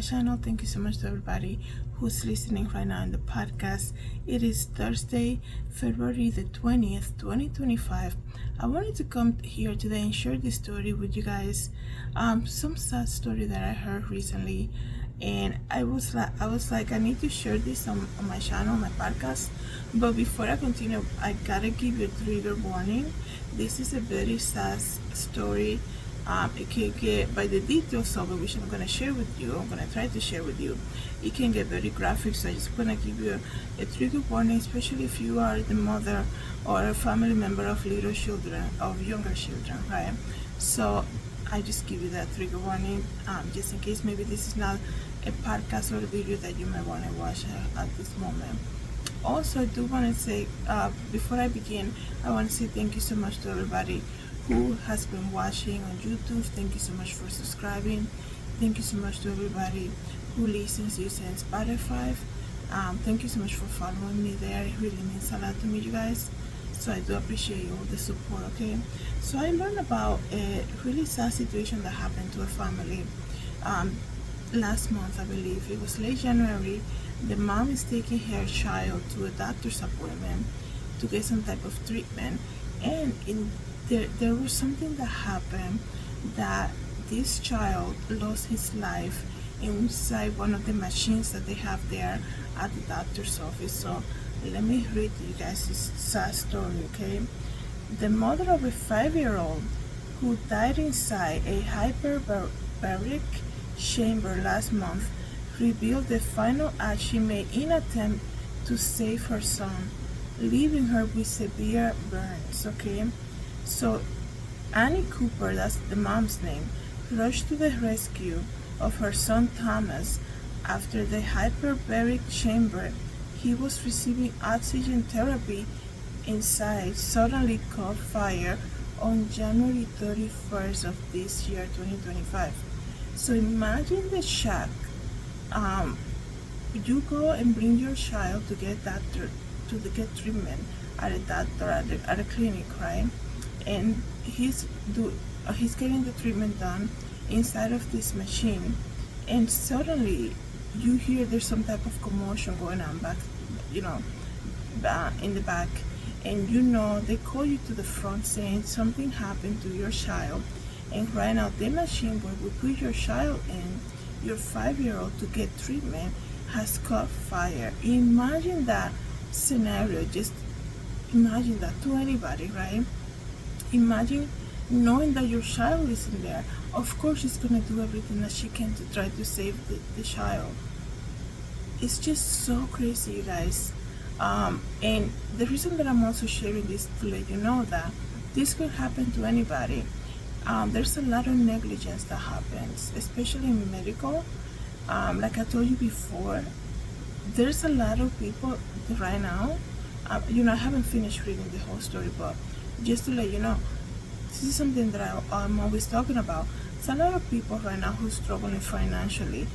channel. Thank you so much to everybody who's listening right now in the podcast. It is Thursday, February the 20th, 2025. I wanted to come here today and share this story with you guys. Some sad story that I heard recently, and I was like, I need to share this on my channel, my podcast. But before I continue, I gotta give you a trigger warning. This is a very sad story. It can get, by the details of it, which I'm going to share with you, I'm going to try to share with you, it can get very graphic. So I just going to give you a trigger warning, especially if you are the mother or a family member of little children, of younger children, right? So I just give you that trigger warning, just in case maybe this is not a podcast or a video that you might want to watch at this moment. Also, I do want to say, before I begin, I want to say thank you so much to everybody who has been watching on YouTube. Thank you so much for subscribing. Thank you so much to everybody who listens using Spotify. Thank you so much for following me there. It really means a lot to me, you guys. So I do appreciate all the support, okay? So I learned about a really sad situation that happened to a family last month, I believe. It was late January. The mom is taking her child to a doctor's appointment to get some type of treatment, and there was something that happened that this child lost his life inside one of the machines that they have there at the doctor's office. So let me read you guys this sad story, okay? The mother of a 5-year-old who died inside a hyperbaric chamber last month revealed the final act she made in an attempt to save her son, leaving her with severe burns, okay? So Annie Cooper, that's the mom's name, rushed to the rescue of her son Thomas after the hyperbaric chamber he was receiving oxygen therapy inside suddenly caught fire on January 31st of this year, 2025. So imagine the shock. You go and bring your child to get get treatment at a doctor, at a clinic, right? And he's getting the treatment done inside of this machine, and suddenly you hear there's some type of commotion going on back, in the back, and they call you to the front saying something happened to your child, and right now the machine where we put your child in, your 5-year-old, to get treatment, has caught fire. Imagine that scenario. Just imagine that to anybody, right? Imagine knowing that your child is in there. Of course she's going to do everything that she can to try to save the child. It's just so crazy, you guys. And the reason that I'm also sharing this to let you know that this could happen to anybody. There's a lot of negligence that happens, especially in medical. Like I told you before, there's a lot of people right now. I haven't finished reading the whole story, but just to let you know, this is something that I'm always talking about. It's a lot of people right now who's struggling financially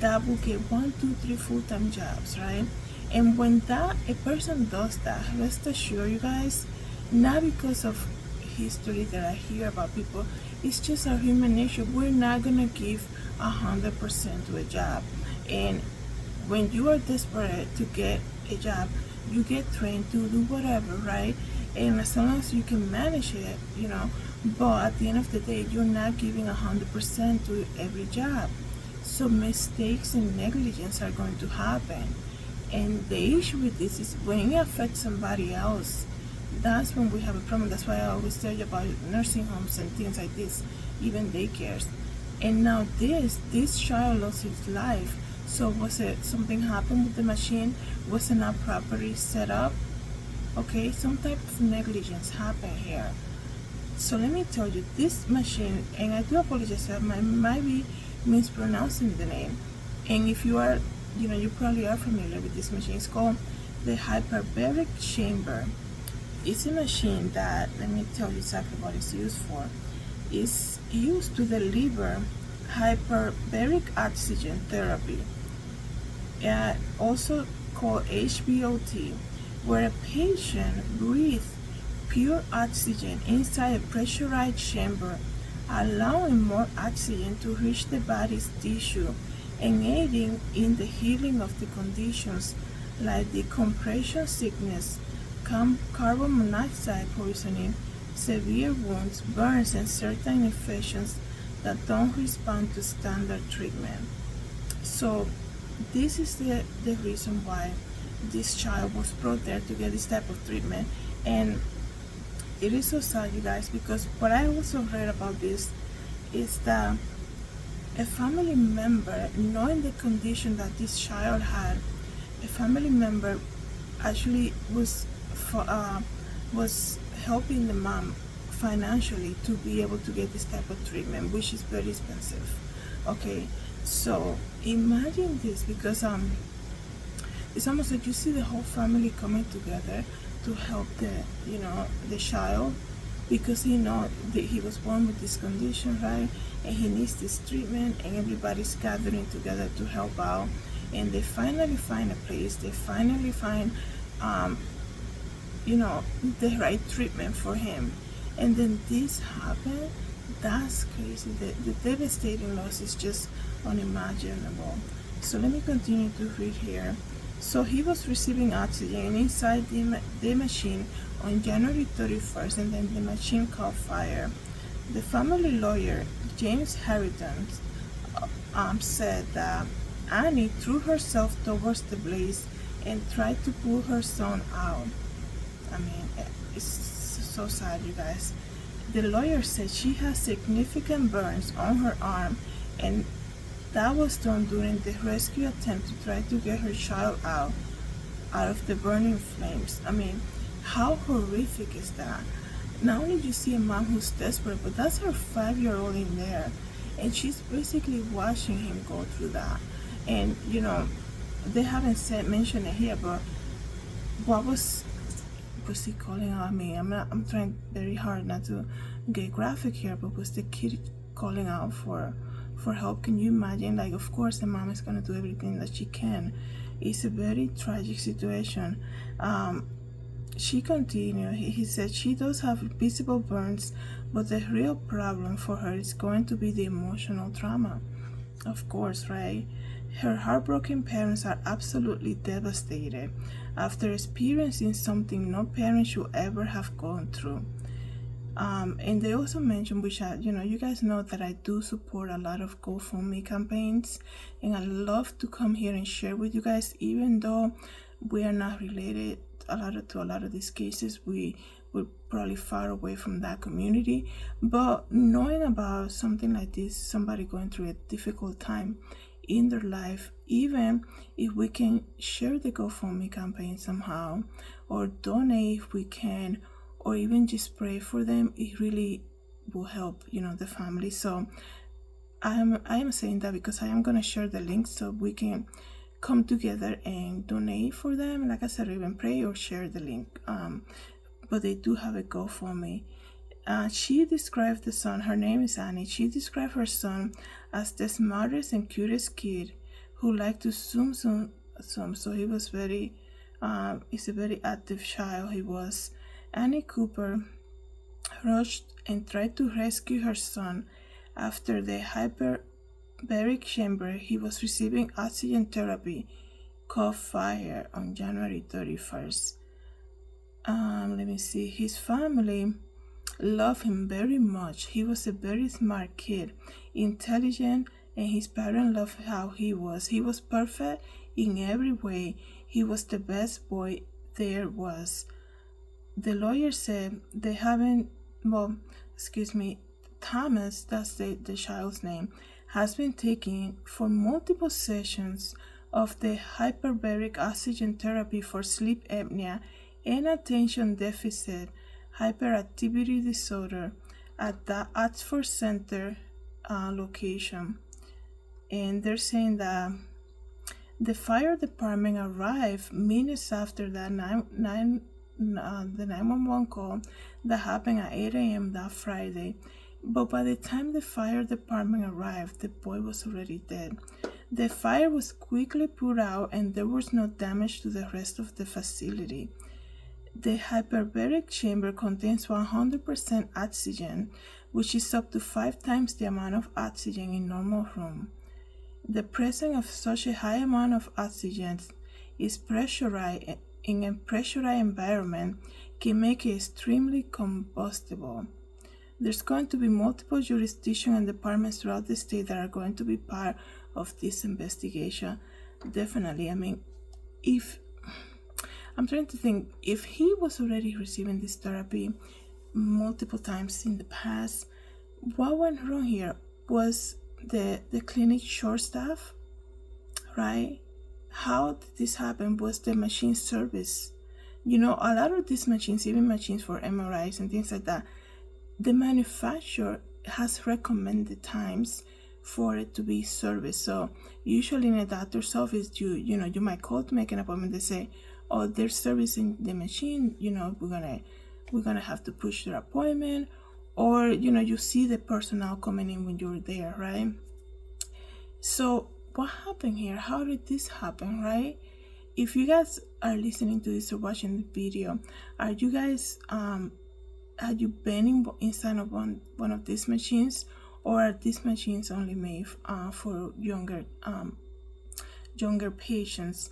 that will get 1, 2, 3 full-time jobs, right? And when a person does that, rest assured, you guys, not because of history that I hear about people, it's just our human nature. We're not gonna give 100% to a job, and when you are desperate to get a job, you get trained to do whatever, right? And as long as you can manage it, but at the end of the day, you're not giving 100% to every job. So mistakes and negligence are going to happen. And the issue with this is when it affects somebody else, that's when we have a problem. That's why I always tell you about nursing homes and things like this, even daycares. And now this child lost his life. So was it something happened with the machine? Was it not properly set up? Okay, some type of negligence happened here. So let me tell you, this machine, and I do apologize, I might be mispronouncing the name. And if you are, you probably are familiar with this machine. It's called the hyperbaric chamber. It's a machine that, let me tell you exactly what it's used for. It's used to deliver hyperbaric oxygen therapy, also called HBOT, where a patient breathes pure oxygen inside a pressurized chamber, allowing more oxygen to reach the body's tissue and aiding in the healing of the conditions like decompression sickness, carbon monoxide poisoning, severe wounds, burns, and certain infections that don't respond to standard treatment. So this is the reason why this child was brought there to get this type of treatment. And it is so sad, you guys, because what I also read about this is that a family member, knowing the condition that this child had, a family member actually was helping the mom financially to be able to get this type of treatment, which is very expensive. Okay, so imagine this, because it's almost like you see the whole family coming together to help the child, because he was born with this condition, right? And he needs this treatment, and everybody's gathering together to help out. And they finally find a place. They finally find the right treatment for him. And then this happened. That's crazy. The devastating loss is just unimaginable. So let me continue to read here. So he was receiving oxygen inside the machine on January 31st, and then the machine caught fire. The family lawyer, James Harrington, said that Annie threw herself towards the blaze and tried to pull her son out. I mean, it's so sad, you guys. The lawyer said she has significant burns on her arm, and that was done during the rescue attempt to try to get her child out of the burning flames. I mean, how horrific is that? Not only do you see a mom who's desperate, but that's her 5-year-old in there, and she's basically watching him go through that. And they haven't mentioned it here, but what was he calling out? I mean, I'm trying very hard not to get graphic here, but was the kid calling out for help? Can you imagine? Like, of course the mom is going to do everything that she can. It's a very tragic situation. She continued. He said she does have visible burns, but the real problem for her is going to be the emotional trauma. Of course, right? Her heartbroken parents are absolutely devastated after experiencing something no parent should ever have gone through. And they also mentioned, which you guys know that I do support a lot of GoFundMe campaigns, and I love to come here and share with you guys, even though we are not related to a lot of these cases. We're probably far away from that community, but knowing about something like this, somebody going through a difficult time in their life, even if we can share the GoFundMe campaign somehow, or donate if we can, or even just pray for them, it really will help the family. So I am saying that because I am going to share the link so we can come together and donate for them. Like I said, even pray or share the link. But they do have a GoFundMe. She described the son, her name is Annie, she described her son as the smartest and cutest kid who liked to zoom. So he was he's a very active child, he was. Annie Cooper rushed and tried to rescue her son after the hyperbaric chamber he was receiving oxygen therapy caught fire on January 31st. Let me see. His family loved him very much. He was a very smart kid, intelligent, and his parents loved how he was. He was perfect in every way. He was the best boy there was. The lawyer said they haven't, Thomas, that's the child's name, has been taking for multiple sessions of the hyperbaric oxygen therapy for sleep apnea and attention deficit hyperactivity disorder at the Oxford Center location. And they're saying that the fire department arrived minutes after that the 911 call that happened at 8 a.m. that Friday. But by the time the fire department arrived, the boy was already dead. The fire was quickly put out and there was no damage to the rest of the facility. The hyperbaric chamber contains 100% oxygen, which is up to 5 times the amount of oxygen in normal room. The presence of such a high amount of oxygen is pressurized in a pressurized environment can make it extremely combustible. There's going to be multiple jurisdictions and departments throughout the state that are going to be part of this investigation. Definitely. I mean, if I'm trying to think, if he was already receiving this therapy multiple times in the past, what went wrong here? Was the clinic short staff, right? How did this happen? Was the machine service? A lot of these machines, even machines for MRIs and things like that, the manufacturer has recommended times for it to be serviced. So usually in a doctor's office, you might call to make an appointment. They say, oh, they're servicing the machine, we're gonna have to push their appointment, or you see the personnel coming in when you're there, right? So what happened here? How did this happen, right? If you guys are listening to this or watching the video, are you guys had you been inside of one of these machines, or are these machines only made for younger patients?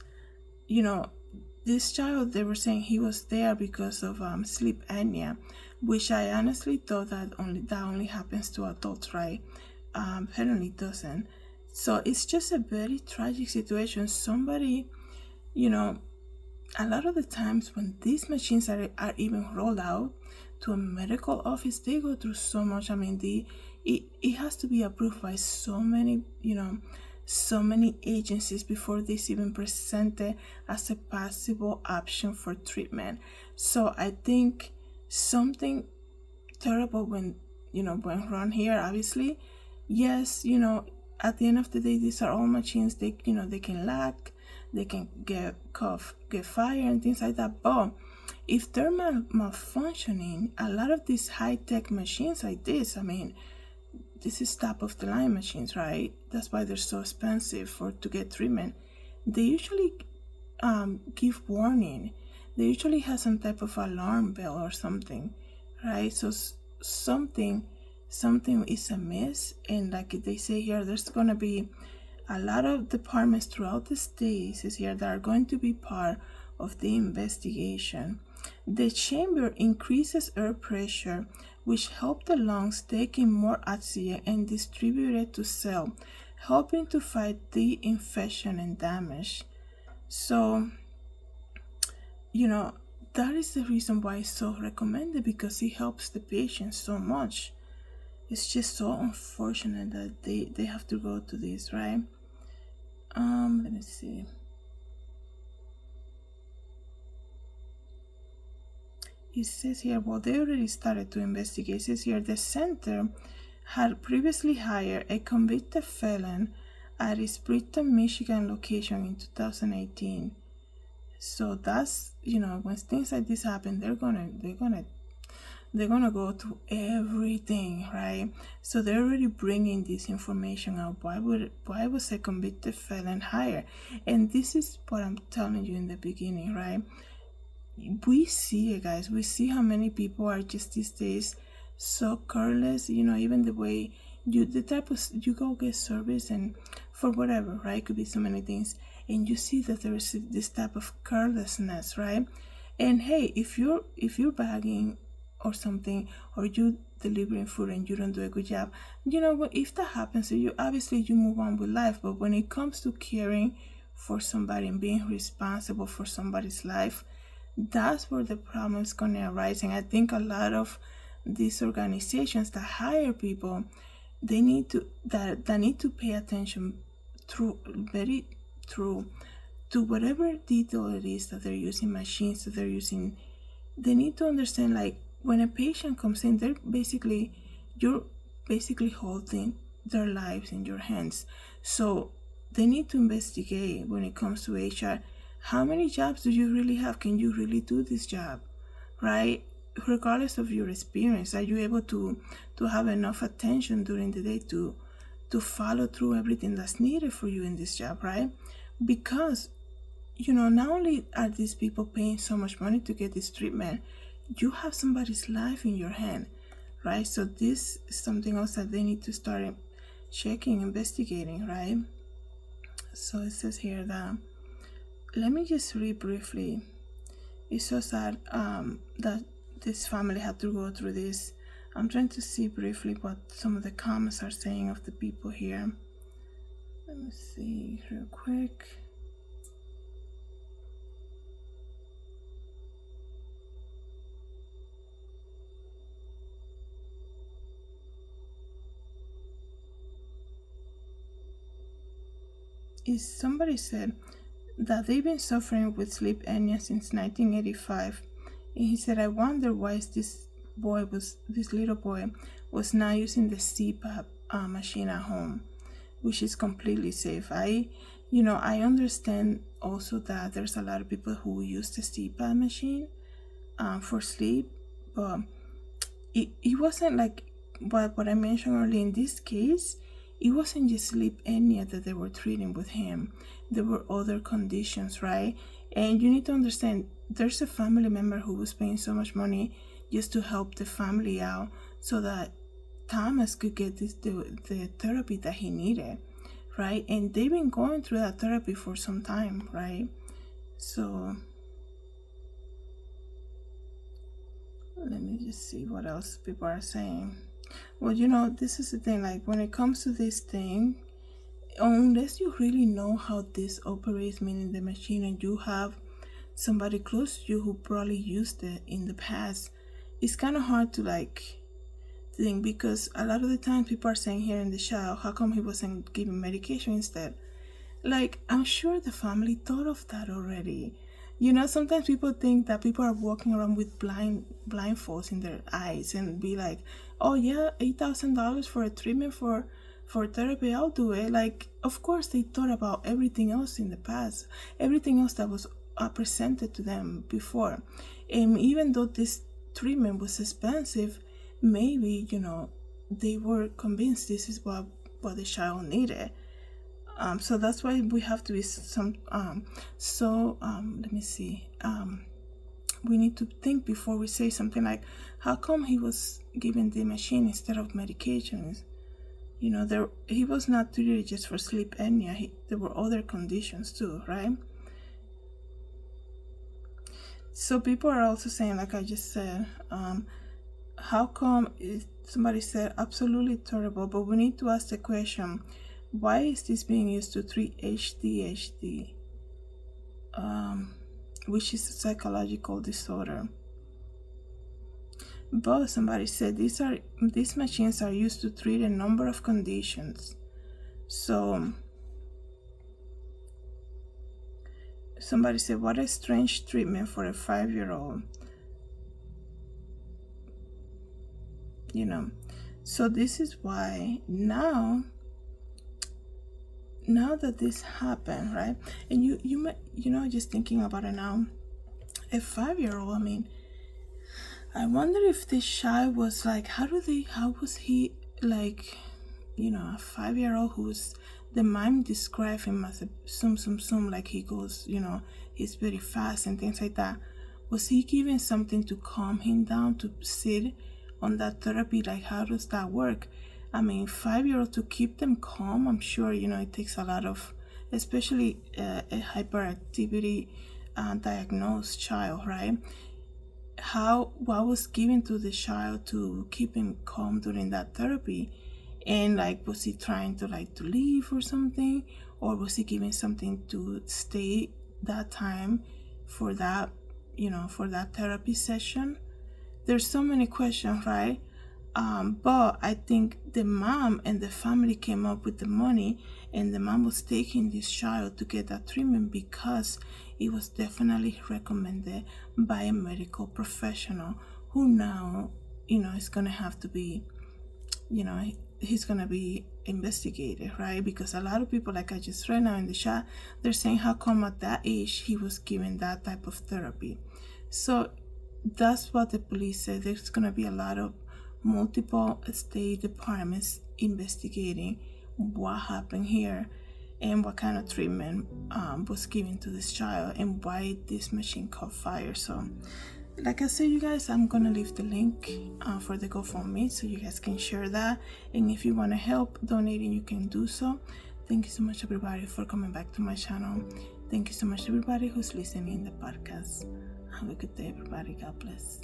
This child, they were saying he was there because of sleep apnea, which I honestly thought that only happens to adults, right? Apparently it doesn't. So it's just a very tragic situation. Somebody, a lot of the times when these machines are even rolled out to a medical office, they go through so much. I mean, it has to be approved by so many agencies before this even presented as a possible option for treatment. So I think something terrible went wrong here. Obviously, yes, at the end of the day, these are all machines. They can lag, they can get fire and things like that. But if they're malfunctioning, a lot of these high-tech machines like this, I mean, this is top of the line machines, right? That's why they're so expensive to get treatment. They usually give warning. They usually have some type of alarm bell or something, right? So something is amiss, and like they say here, there's gonna be a lot of departments throughout the states here that are going to be part of the investigation. The chamber increases air pressure, which help the lungs take in more oxygen and distribute it to cell, helping to fight the infection and damage. So, that is the reason why it's so recommended, because it helps the patient so much. It's just so unfortunate that they have to go to this, right? Let me see. It says here, well, they already started to investigate. It says here, the center had previously hired a convicted felon at its Brighton, Michigan location in 2018. So that's, when things like this happen, they're gonna go through everything, right? So they're already bringing this information out. Why was a convicted felon hired? And this is what I'm telling you in the beginning, right? We see it, guys. We see how many people are just these days so careless. Even the way you go get service, and for whatever, right? It could be so many things, and you see that there is this type of carelessness, right? And hey, if you're bagging or something, or you delivering food and you don't do a good job, if that happens to you, obviously you move on with life. But when it comes to caring for somebody and being responsible for somebody's life, that's where the problem is going to arise. And I think a lot of these organizations that hire people, they need to pay attention very through to whatever detail it is that they're using, machines that they're using. They need to understand, like, when a patient comes in, you're basically holding their lives in your hands. So they need to investigate when it comes to HR. How many jobs do you really have? Can you really do this job, right? Regardless of your experience, are you able to have enough attention during the day to follow through everything that's needed for you in this job, right? Because, not only are these people paying so much money to get this treatment, you have somebody's life in your hand, right? So this is something else that they need to start checking, investigating, right? So it says here that, let me just read briefly. It's so sad that this family had to go through this. I'm trying to see briefly what some of the comments are saying of the people here. Let me see real quick. Somebody said that they've been suffering with sleep apnea since 1985, and he said, I wonder why this little boy was not using the CPAP machine at home, which is completely safe. I understand also that there's a lot of people who use the CPAP machine for sleep, but it wasn't like what I mentioned earlier. In this case, it wasn't just sleep apnea that they were treating with him. There were other conditions, right? And you need to understand, there's a family member who was paying so much money just to help the family out so that Thomas could get the therapy that he needed, right? And they've been going through that therapy for some time, right? So let me just see what else people are saying. Well, this is the thing, like when it comes to this thing, unless you really know how this operates, meaning the machine, and you have somebody close to you who probably used it in the past, it's kind of hard to think, because a lot of the time people are saying here in the chat, how come he wasn't given medication instead? Like, I'm sure the family thought of that already. Sometimes people think that people are walking around with blindfolds in their eyes and be like, oh yeah, $8,000 for a treatment for therapy, I'll do it. Like, of course they thought about everything else in the past, everything else that was presented to them before. And even though this treatment was expensive, maybe, they were convinced this is what the child needed. So that's why we have to be let me see. We need to think before we say something like, how come he was given the machine instead of medications? He was not treated just for sleep apnea. There were other conditions too, right? So people are also saying, like I just said, how come somebody said absolutely terrible, but we need to ask the question, why is this being used to treat ADHD, which is a psychological disorder? But somebody said these machines are used to treat a number of conditions. So somebody said, what a strange treatment for a 5-year-old. So this is why now that this happened, right? And you just thinking about it now, a 5-year-old, I mean, I wonder if this child was like, how was he like, a 5-year-old who's, the mime described him as a sum, like he goes, he's very fast and things like that. Was he given something to calm him down, to sit on that therapy? Like, how does that work? I mean, 5-year-old, to keep them calm, I'm sure, it takes a lot of, especially a hyperactivity diagnosed child, right? What was given to the child to keep him calm during that therapy? And like, was he trying to leave or something? Or was he giving something to stay that time for that, for that therapy session? There's so many questions, right? But I think the mom and the family came up with the money, and the mom was taking this child to get that treatment because it was definitely recommended by a medical professional who now, is going to have to be, he's going to be investigated, right? Because a lot of people, like I just read now in the chat, they're saying, how come at that age he was given that type of therapy? So that's what the police said. There's going to be a lot of multiple state departments investigating what happened here and what kind of treatment was given to this child and why this machine caught fire. So like I said, you guys, I'm gonna leave the link for the GoFundMe so you guys can share that, and if you want to help donating, you can do so. Thank you so much, everybody, for coming back to my channel. Thank you so much, everybody who's listening in the podcast. Have a good day, everybody. God bless.